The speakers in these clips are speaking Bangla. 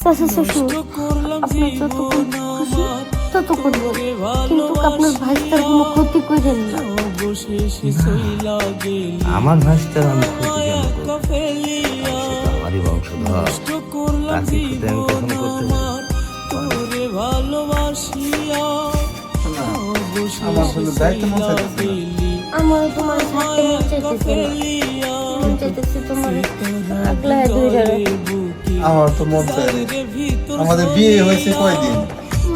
চাচা শ্বশুর আপনার যতক্ষণ খুশি ততক্ষণ কিন্তু আপনার ভাইস্তার কোনো ক্ষতি করেন না। আমার ভাইস্তার আমি ক্ষতি কেন করবো? আমারই বংশধর, তাকে ক্ষতি আমি কখনো করতে পারি? আমার কোনো দায়িত্ব মনে চাইতেছে না। আমার তোমার থাকতে মন চাইতেছে তোমার আগলা ধরে আমার তো মন চায় না। আমাদের বিয়ে হয়েছে কয়দিন?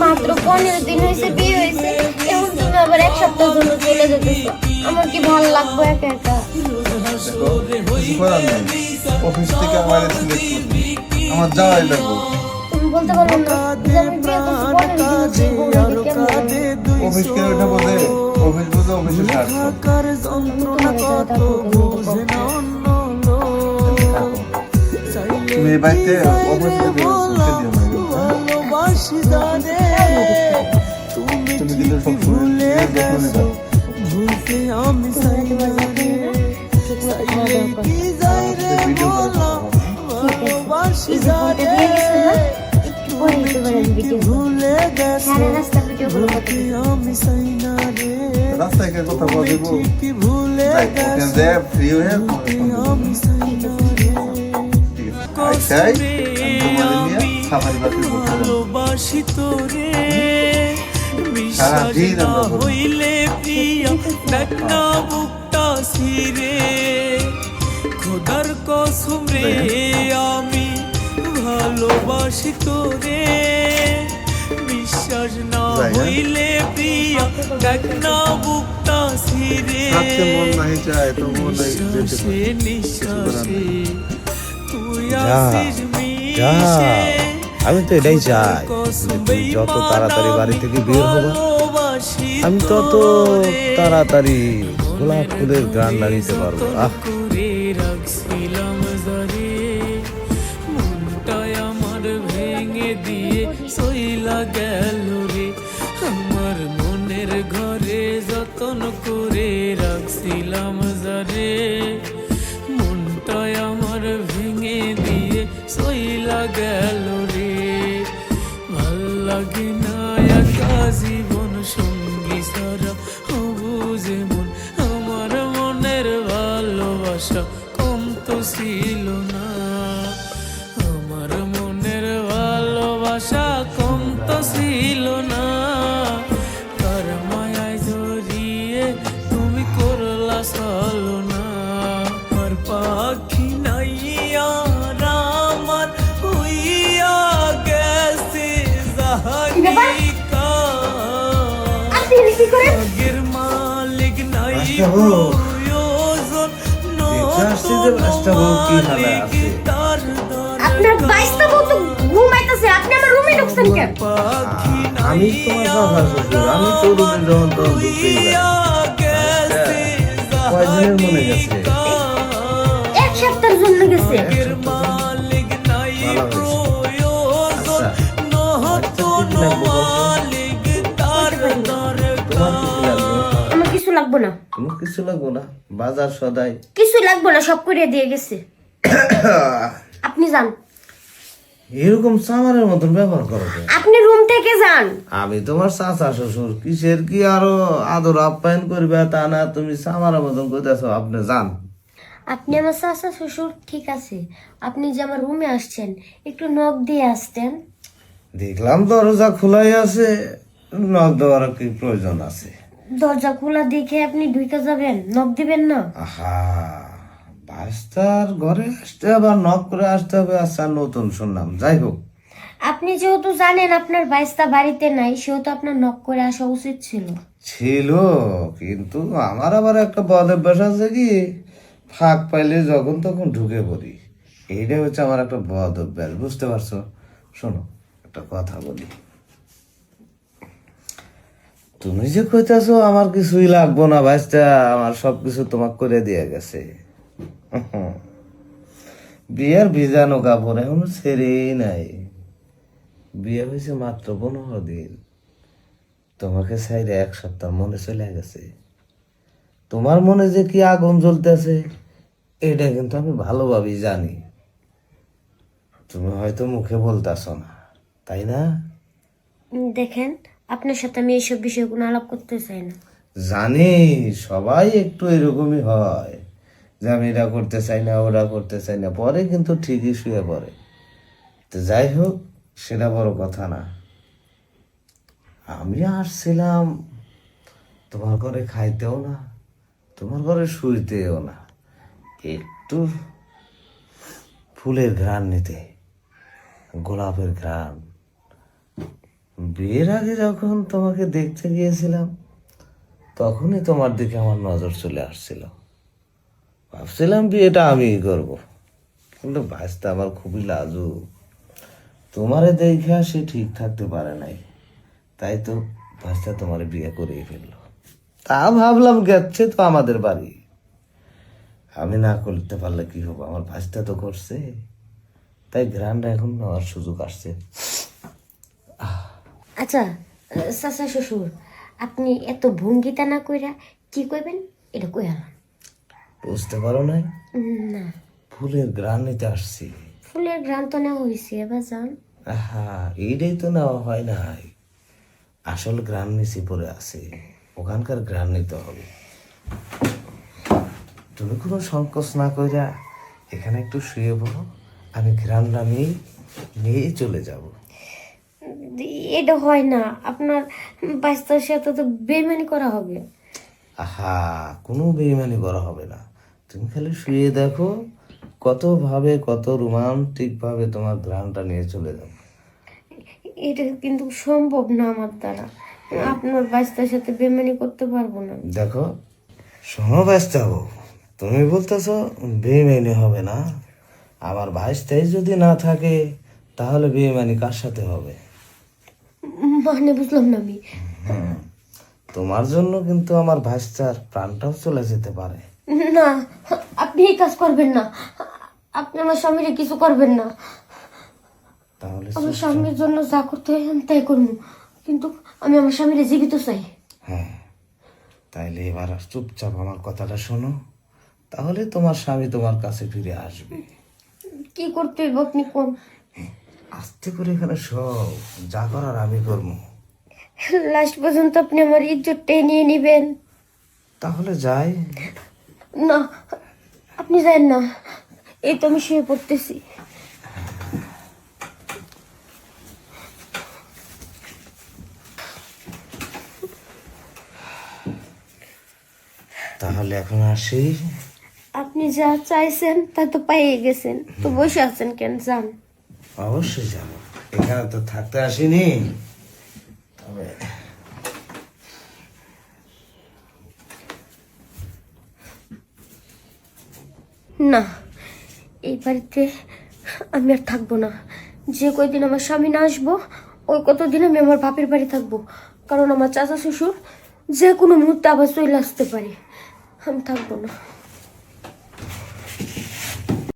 মাত্র 15 দিন হয়েছে বিয়ে হয়েছে, এখন তুমি আবার এক সপ্তাহ জন্য চলে যেতেছো। আমার কি ভালো লাগবে একা একা? দেখো, কিছু করার নেই। অফিস থেকে আমার সিলেক্ট আমার যাওয়াই লাগবে। তুমি বলতে পারো না যে আমি বিয়ে করছি 15 দিন হচ্ছে, বউরাকে কেমন লাগে? অফিস কে ওঠা বোঝে, অফিস বোঝে অফিসে স্বার্থ। আমি তোমার যারা থাকবো তুমি এই বাড়িতে অফিস থেকে পৌঁছে দিও না এগুলো, হ্যাঁ? তুমি কিন্তু সব ভুলে গেছো। ভিডিও করে কথা রাস্তায় কে কথা বলা দেবো, ফ্রি হয়ে সারাদিন খোদার কসম রে আমি ভালোবাসি তোরে, বিশ্বাস না হইলে প্রিয়া দেখ না বুকটা সিরে, মন নাই চায় তো মন নাই নিঃশ্বাসে নিঃশ্বাসে তুই যা, আসিস যা। মিশে, আমি তো এটাই চাই যে তুই যত তাড়াতাড়ি বাড়ি থেকে বের হবা, আমি তত তাড়াতাড়ি গোলাপ ফুলের গান লাগিতে পারবো। করে রাখছিলাম জারে, মনটাই আমার ভেঙে দিয়ে সইলা গেল রে, আমার মনের ঘরে যতন করে রাখছিলাম জারে, মনটাই আমার ভেঙে দিয়ে সইলা গেল রে, ভাল লাগে না একা জীবন সঙ্গী সারা বুঝে মন, আমার মনের ভালোবাসা কম তো ছিল না, আমার মনের ভালোবাসা কম তো ছিল না, তার মায়ায় জড়িয়ে তুমি করলা চলো না, আমার পাখি নাই আর আমার হইয়া গেছে জাহানিকা, আগের মালিক নাই প্রয়োজন, আপনার বাইশটা বউ তো ঘুমাইতেছে, আপনি আমার রুমে ঢুকছেন কেন? আমি তোমার বাবা শ্বশুর, আমি তো রুমে যখন তখন ঢুকতেই পারি। কয়দিনের মনে গেছে? এক সপ্তাহের জন্য গেছে। মালিক নাই আচ্ছা, মালিক তার আমার কিছু লাগবে না, তোমার কিছু লাগবো না, বাজার সদাই কিছু লাগবে না, সব করে দিয়ে গেছে। আপনি যান, এরকম সামারের মতন ব্যবহার করো কেন? আপনি রুম থেকে যান। আমি তোমার চাচা শ্বশুর, কিসের কি আরো আদর আপ্যায়ন করবে তা না, তুমি সামারের মতন কইতেছো। আপনি যান। আপনি আমার চাচা শ্বশুর ঠিক আছে, আপনি যে আমার রুমে আসছেন একটু নখ দিয়ে আসতেন। দেখলাম দরজা খোলাই আছে, নখ দেওয়ার কি প্রয়োজন আছে? দরজা খোলা দেখে আপনি ঢুকে যাবেন, নখ দিবেন না? আহা, বাস্তার ঘরে আসতে আবার নক করে আসতে হবে। আচ্ছা, নতুন শুনলাম। যাই হোক, আপনি যেহেতু জানেন আপনার বাইস্তা বাড়িতে নাই, সেহেতু আপনার নখ করে আসা উচিত ছিল। ছিল, কিন্তু আমার আবার একটা বদ অভ্যাস আছে কি, ফাঁক পাইলে যখন তখন ঢুকে পড়ি। এইটা হচ্ছে আমার একটা বদ অভ্যাস, বুঝতে পারছো? শোনো, একটা কথা বলি। তুমি যে কইতাছো আমার কিছুই লাগবো না ভাইস্তা, আমার সবকিছু তোমাকে করে দিয়ে গেছে। বিয়ের ভিজানো কাপড় এখনো ছেড়েই নাই। বিয়ে হয়েছে মাত্র 15 দিন, তোমাকে চাইলে 1 সপ্তাহ মনে চলে গেছে। তোমার মনে যে কি আগুন জ্বলতেছে এটা কিন্তু আমি ভালোভাবেই জানি। তুমি হয়তো মুখে বলতাছো না, তাই না? দেখেন, আপনার সাথে আমি এইসব বিষয়ে কোনো আলাপ করতে চাই না। জানি সবাই একটু এরকমই হয়, যে আমি এটা করতে চাই না, ওরা করতে চাই না, পরে কিন্তু ঠিকই শুয়ে পড়ে। তো যাই হোক, সেটা বড় কথা না। আমি আসছিলাম তোমার ঘরে খাইতেও না, তোমার ঘরে শুইতেও না, একটু ফুলের ঘ্রাণ নিতে, গোলাপের ঘ্রাণ। বিয়ের আগে যখন তোমাকে দেখতে গিয়েছিলাম, তখনই তোমার দিকে আমার নজর চলে আসছিল। ভাবছিলাম বিয়েটা আমিই করব, কিন্তু ভাইস্তা আমার খুবই লাজুক, তোমারে দেখে সে ঠিক থাকতে পারে নাই, তাই তো ভাইস্তা তোমারে বিয়ে করেই ফেললো। তা ভাবলাম গেছে তো আমাদের বাড়ি, আমি না করতে পারলে কি হবে, আমার ভাইস্তা তো করছে, তাই গ্রান্ডা এখন নেওয়ার সুযোগ আসছে। আচ্ছা চাচা শ্বশুর, আপনি এত ভঙ্গিতা না কইরা কি কইবেন এটা কই আমার। বুঝতে পারো নাই? না, ফুলের গ্রান নিতে আসছি। ফুলের ঘ্রাণ তো নেওয়া হয়েছে, এবার যান। হ্যাঁ, এইটাই তো নেওয়া হয় নাই, আসল গ্রান নিচে পড়ে আছে, ওখানকার গ্রান নিতে হবে। তুমি কোনো সংকোচ না কইরা এখানে একটু শুয়ে পড়ো, আমি গ্রানটা নিয়েই চলে যাব। এটা হয় না, আপনার বাচ্চার সাথে তো বেমানি করা হবে। আহা, কোনো বেইমানি করা হবে না, তুমি খালি শুয়ে দেখো, কত রোমান্টিক ভাবে তোমার গ্রানটা নিয়ে চলে যাবো। এটা কিন্তু সম্ভব না আমার দ্বারা, আপনার বাচ্চার সাথে বেমানি করতে পারবো না। দেখো, শোনো ব্যস্ত হবো, তুমি বলতেছ বেইমানি হবে না, আমার ভাইস্তাই যদি না থাকে তাহলে বেইমানি কার সাথে হবে? মানে বুঝলাম না আমি। তোমার জন্য কিন্তু আমার ভাইস্তার প্রাণটাও চলে যেতে পারে। না, আপনি এই কাজ করবেন না, আপনি আমার স্বামীরে কিছু করবেন না। তাহলে আমার স্বামীর জন্য যা করতে হয় আমি তাই করবো, কিন্তু আমি আমার স্বামীরে জীবিত চাই। হ্যাঁ, তাইলে এবার আর চুপচাপ আমার কথাটা শোনো, তাহলে তোমার স্বামী তোমার কাছে ফিরে আসবে। কি করতে হইব আপনি কোন? আস্তে করে এখানে সব যা করার আমি করবো। লাস্ট পর্যন্ত আপনি আমার ইজ্জতটাই নিয়ে নিবেন। তাহলে যাই। না, আপনি যান না, এই তো আমি শুয়ে পড়তেছি। তাহলে এখন আসি। আপনি যা চাইছেন তা তো পাইয়ে গেছেন, তো বসে আছেন কেন? যান। অবশ্যই যাব, এখানে তো থাকতে আসিনি। তবে না, এই বাড়িতে আমি আর থাকবো না। যে কয়দিন আমার স্বামী না আসবো, ওই কতদিন আমি আমার বাপের বাড়ি থাকবো, কারণ আমার চাচা শ্বশুর যে কোনো মুহূর্তে আবার চলে আসতে পারে। আমি থাকবো না।